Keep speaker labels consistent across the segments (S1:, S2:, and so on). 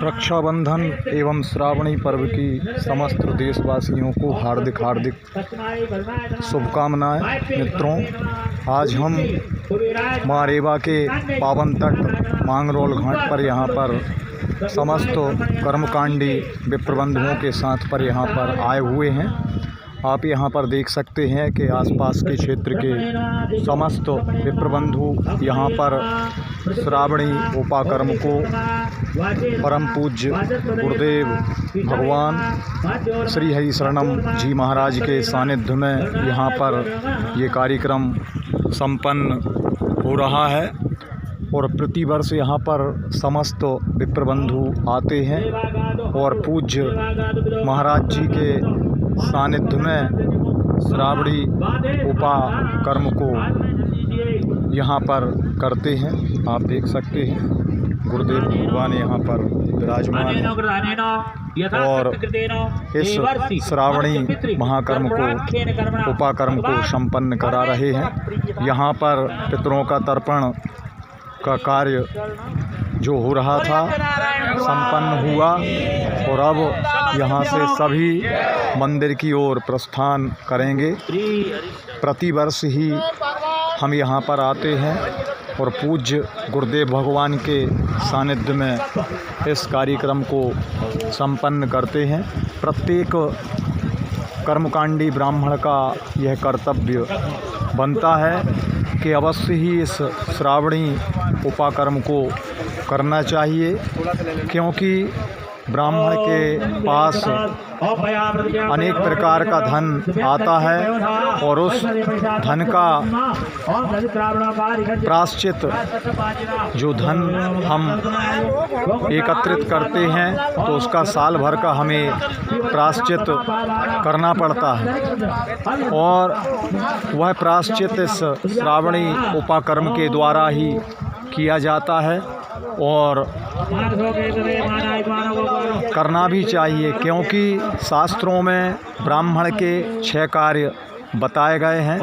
S1: रक्षाबंधन एवं श्रावणी पर्व की समस्त देशवासियों को हार्दिक शुभकामनाएं। मित्रों, आज हम माँ रेवा के पावन तट मांगरोल घाट पर यहाँ पर समस्त कर्मकांडी विप्रबंधुओं के साथ पर यहाँ पर आए हुए हैं। आप यहाँ पर देख सकते हैं कि आसपास के क्षेत्र के समस्त विप्रबंधु यहाँ पर श्रावणी उपाकर्म को परम पूज्य गुरुदेव भगवान श्री हरि शरणम जी महाराज के सानिध्य में यहाँ पर ये कार्यक्रम संपन्न हो रहा है और प्रतिवर्ष यहाँ पर समस्त विप्रबंधु आते हैं और पूज्य महाराज जी के सानिध्य में श्रावणी उपाकर्म को यहाँ पर करते हैं। आप देख सकते हैं गुरुदेव भगवान यहाँ पर विराजमान हैं और इस श्रावणी महाकर्म को उपाकर्म को संपन्न करा रहे हैं। यहाँ पर पितरों का तर्पण का कार्य जो हो रहा था संपन्न हुआ और अब यहाँ से सभी मंदिर की ओर प्रस्थान करेंगे। प्रतिवर्ष ही हम यहाँ पर आते हैं और पूज्य गुरुदेव भगवान के सानिध्य में इस कार्यक्रम को संपन्न करते हैं। प्रत्येक कर्मकांडी ब्राह्मण का यह कर्तव्य बनता है कि अवश्य ही इस श्रावणी उपाकर्म को करना चाहिए, क्योंकि ब्राह्मण के पास अनेक प्रकार का धन आता है और उस धन का प्रायश्चित जो धन हम एकत्रित करते हैं तो उसका साल भर का हमें प्रायश्चित करना पड़ता है और वह प्रायश्चित इस श्रावणी उपाकर्म के द्वारा ही किया जाता है और करना भी चाहिए, क्योंकि शास्त्रों में ब्राह्मण के 6 कार्य बताए गए हैं।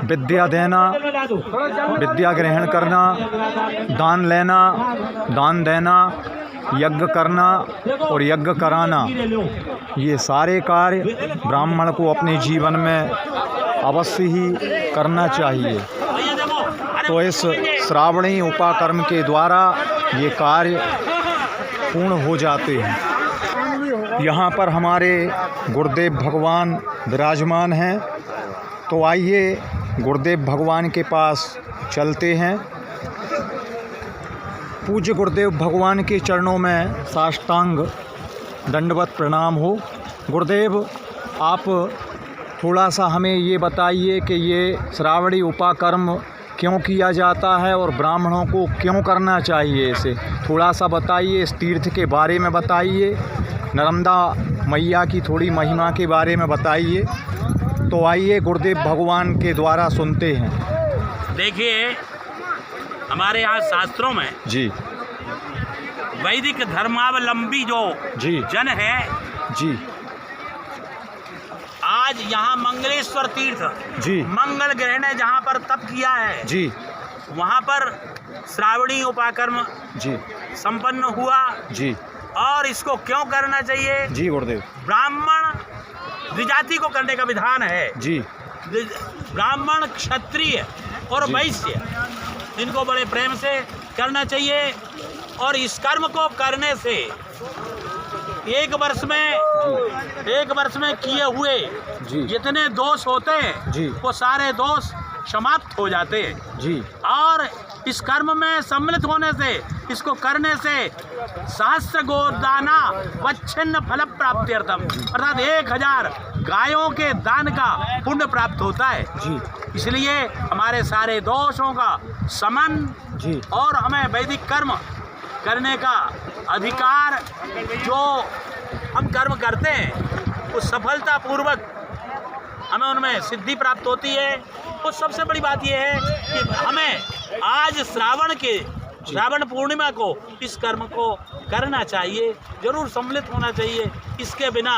S1: विद्या देना, विद्या ग्रहण करना, दान लेना, दान देना, यज्ञ करना और यज्ञ कराना। ये सारे कार्य ब्राह्मण को अपने जीवन में अवश्य ही करना चाहिए। तो इस श्रावणी उपाकर्म के द्वारा ये कार्य पूर्ण हो जाते हैं। यहाँ पर हमारे गुरुदेव भगवान विराजमान हैं, तो आइए गुरुदेव भगवान के पास चलते हैं। पूज्य गुरुदेव भगवान के चरणों में साष्टांग दंडवत प्रणाम हो। गुरुदेव, आप थोड़ा सा हमें ये बताइए कि ये श्रावणी उपाकर्म क्यों किया जाता है और ब्राह्मणों को क्यों करना चाहिए, इसे थोड़ा सा बताइए। इस तीर्थ के बारे में बताइए, नर्मदा मैया की थोड़ी महिमा के बारे में बताइए। तो आइए गुरुदेव भगवान के द्वारा सुनते हैं।
S2: देखिए, हमारे यहाँ शास्त्रों में
S1: जी
S2: वैदिक धर्मावलंबी जो
S1: जी
S2: जन है
S1: जी
S2: आज यहाँ मंगलेश्वर तीर्थ
S1: जी
S2: मंगल ग्रह ने जहाँ पर तप किया है
S1: जी
S2: वहाँ पर श्रावणी उपाकर्म
S1: जी
S2: संपन्न हुआ जी। और इसको क्यों करना चाहिए
S1: जी गुरुदेव?
S2: ब्राह्मण द्विजाति को करने का विधान है जी। ब्राह्मण, क्षत्रिय और वैश्य इनको बड़े प्रेम से करना चाहिए और इस कर्म को करने से एक वर्ष में किए हुए जितने दोष होते हैं वो सारे दोष समाप्त हो जाते हैं जी। और इस कर्म में सम्मिलित होने से, इसको करने से सहस्र गोदाना वच्छिन्न फल प्राप्त्यर्थम अर्थात 1000 गायों के दान का पुण्य प्राप्त होता है जी। इसलिए हमारे सारे दोषों का समन जी और हमें वैदिक कर्म करने का अधिकार, जो हम कर्म करते हैं वो सफलतापूर्वक हमें उनमें सिद्धि प्राप्त होती है। तो सबसे बड़ी बात यह है कि हमें आज श्रावण पूर्णिमा को इस कर्म को करना चाहिए, जरूर सम्मिलित होना चाहिए। इसके बिना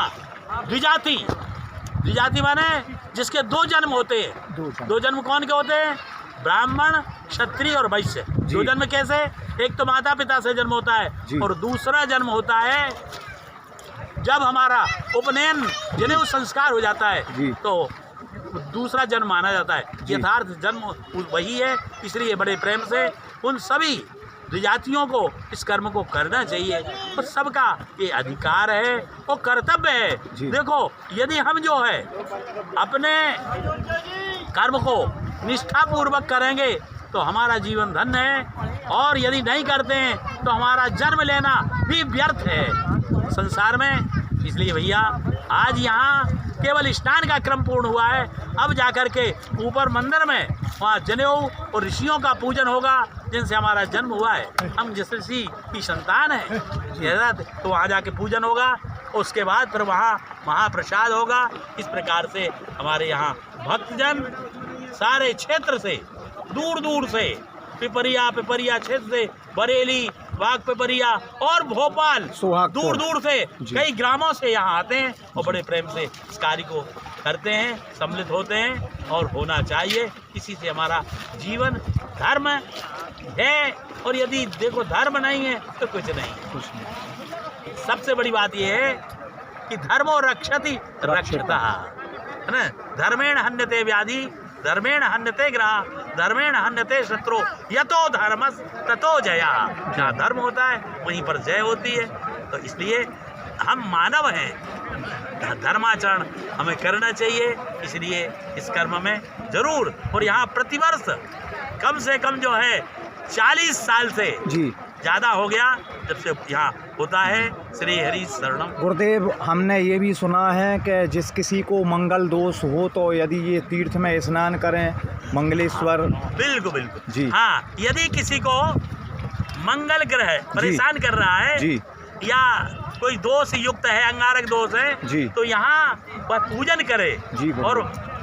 S2: द्विजाति माने जिसके 2 जन्म होते हैं। 2 जन्म कौन के होते हैं? ब्राह्मण, क्षत्रिय और वैश्य। जो जन्म कैसे, एक तो माता पिता से जन्म होता है और दूसरा जन्म होता है जब हमारा उपनयन जनेऊ संस्कार हो जाता है तो दूसरा जन्म माना जाता है। यथार्थ जन्म वही है, इसलिए बड़े प्रेम से उन सभी जातियों को इस कर्म को करना चाहिए और सबका ये अधिकार है और कर्तव्य है। देखो, यदि हम जो है अपने कर्म को निष्ठापूर्वक करेंगे तो हमारा जीवन धन्य है, और यदि नहीं करते हैं तो हमारा जन्म लेना भी व्यर्थ है संसार में। इसलिए भैया आज यहाँ केवल स्नान का क्रम पूर्ण हुआ है, अब जाकर के ऊपर मंदिर में वहाँ जनेऊ और ऋषियों का पूजन होगा जिनसे हमारा जन्म हुआ है। हम जिस ऋषि की संतान है तो वहाँ जाके पूजन होगा, उसके बाद फिर वहाँ महाप्रसाद होगा। इस प्रकार से हमारे यहाँ भक्तजन सारे क्षेत्र से, दूर दूर से, पिपरिया क्षेत्र से, बरेली, बाग पिपरिया और भोपाल, दूर दूर से कई ग्रामों से यहाँ आते हैं और बड़े प्रेम से इस कार्य को करते हैं, सम्मिलित होते हैं और होना चाहिए। इसी से हमारा जीवन धर्म है, और यदि देखो धर्म नहीं है तो कुछ नहीं। सबसे बड़ी बात यह है कि धर्मो रक्षति रक्षता, है ना। धर्मेण हन्यते व्याधि, धर्मेण हन्यते ग्रह, धर्मेण हन्यते शत्रु, यतो धर्मस ततो जया। जहाँ धर्म होता है वहीं पर जय होती है। तो इसलिए हम मानव हैं, धर्माचरण हमें करना चाहिए। इसलिए इस कर्म में जरूर, और यहाँ प्रतिवर्ष कम से कम जो है 40 साल से ज़्यादा हो गया जब से यहाँ होता है श्री हरि शरणम।
S1: गुरुदेव, हमने ये भी सुना है कि जिस किसी को मंगल दोष हो तो यदि ये तीर्थ में स्नान करें मंगलेश्वर।
S2: बिल्कुल बिल्कुल जी हाँ, यदि किसी को मंगल ग्रह परेशान कर रहा है या कोई दोष युक्त है, अंगारक दोष है, तो यहाँ वह पूजन करे। और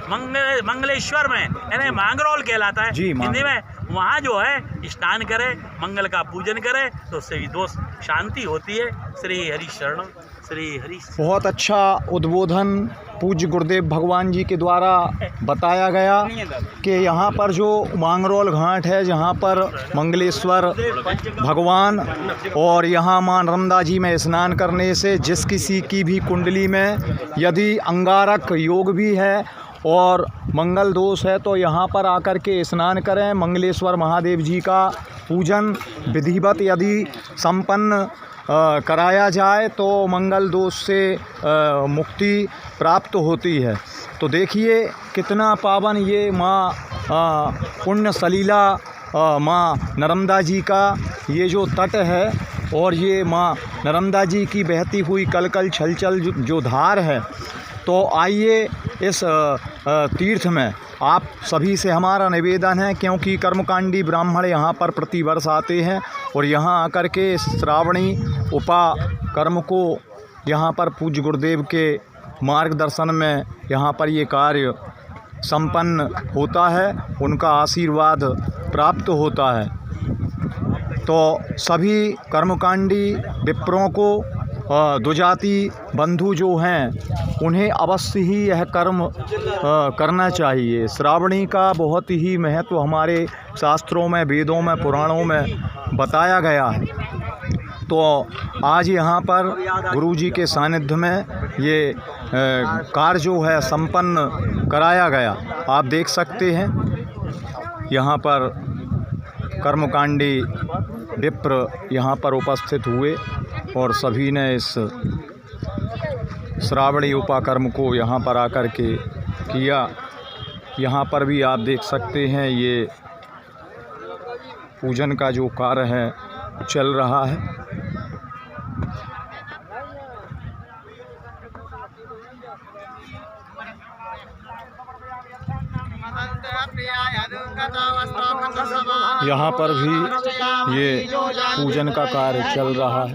S2: मंगलेश्वर में यानी मांगरोल कहलाता है हिंदी में, वहाँ जो है स्नान करे, मंगल का पूजन करे तो उससे भी दोष शांति होती है। श्री हरि शरणम, श्री हरि। बहुत अच्छा उद्बोधन पूज्य गुरुदेव भगवान जी के द्वारा बताया गया कि यहाँ पर जो मांगरोल घाट है, जहाँ पर मंगलेश्वर भगवान और यहाँ मां नर्मदा जी में स्नान करने से जिस किसी की भी कुंडली में यदि अंगारक योग भी है और मंगल दोष है तो यहाँ पर आकर के स्नान करें। मंगलेश्वर महादेव जी का पूजन विधिवत यदि संपन्न कराया जाए तो मंगल दोष से मुक्ति प्राप्त होती है। तो देखिए कितना पावन ये माँ पुण्य सलीला माँ नर्मदा जी का ये जो तट है, और ये माँ नर्मदा जी की बहती हुई कलकल छलछल जो धार है। तो आइए इस तीर्थ में आप सभी से हमारा निवेदन है, क्योंकि कर्मकांडी ब्राह्मण यहाँ पर प्रतिवर्ष आते हैं और यहाँ आकर के श्रावणी उपा कर्म को यहाँ पर पूज्य गुरुदेव के मार्गदर्शन में यहाँ पर ये कार्य संपन्न होता है, उनका आशीर्वाद प्राप्त होता है। तो सभी कर्मकांडी विप्रों को द्विजाति बंधु जो हैं उन्हें अवश्य ही यह कर्म करना चाहिए। श्रावणी का बहुत ही महत्व हमारे शास्त्रों में, वेदों में, पुराणों में बताया गया है। तो आज यहाँ पर गुरुजी के सानिध्य में ये कार्य जो है संपन्न कराया गया। आप देख सकते हैं यहाँ पर कर्मकांडी विप्र यहाँ पर उपस्थित हुए और सभी ने इस श्रावणी उपाकर्म को यहाँ पर आकर के किया। यहाँ पर भी आप देख सकते हैं ये पूजन का जो कार्य है चल रहा है। यहाँ पर भी ये पूजन का कार्य चल रहा है।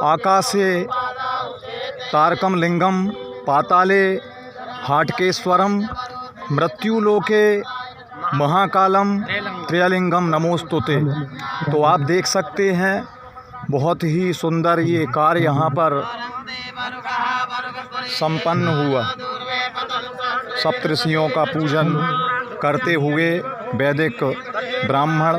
S2: आकाशे तारकम लिंगम पाताले हाटकेश्वरम मृत्युलोके महाकालम त्रयलिंगम नमोस्तुते। तो आप देख सकते हैं बहुत ही सुंदर ये कार्य यहाँ पर
S1: संपन्न हुआ। सप्तऋषियों का पूजन करते हुए वैदिक ब्राह्मण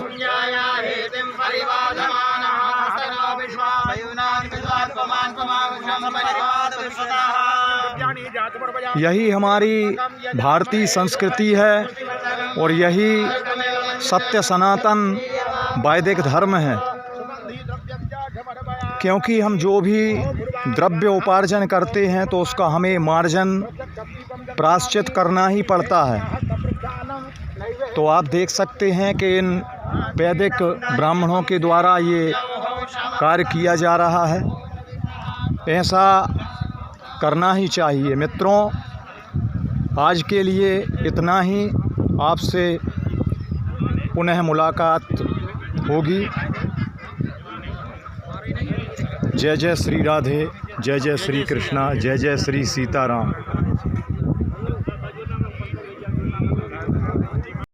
S1: यही हमारी भारतीय संस्कृति है और यही सत्य सनातन वैदिक धर्म है, क्योंकि हम जो भी द्रव्य उपार्जन करते हैं तो उसका हमें मार्जन प्रायश्चित करना ही पड़ता है। तो आप देख सकते हैं कि इन वैदिक ब्राह्मणों के द्वारा ये कार्य किया जा रहा है। ऐसा करना ही चाहिए। मित्रों, आज के लिए इतना ही। आपसे पुनः मुलाकात होगी। जय जय श्री राधे, जय जय श्री कृष्णा, जय जय श्री सीताराम।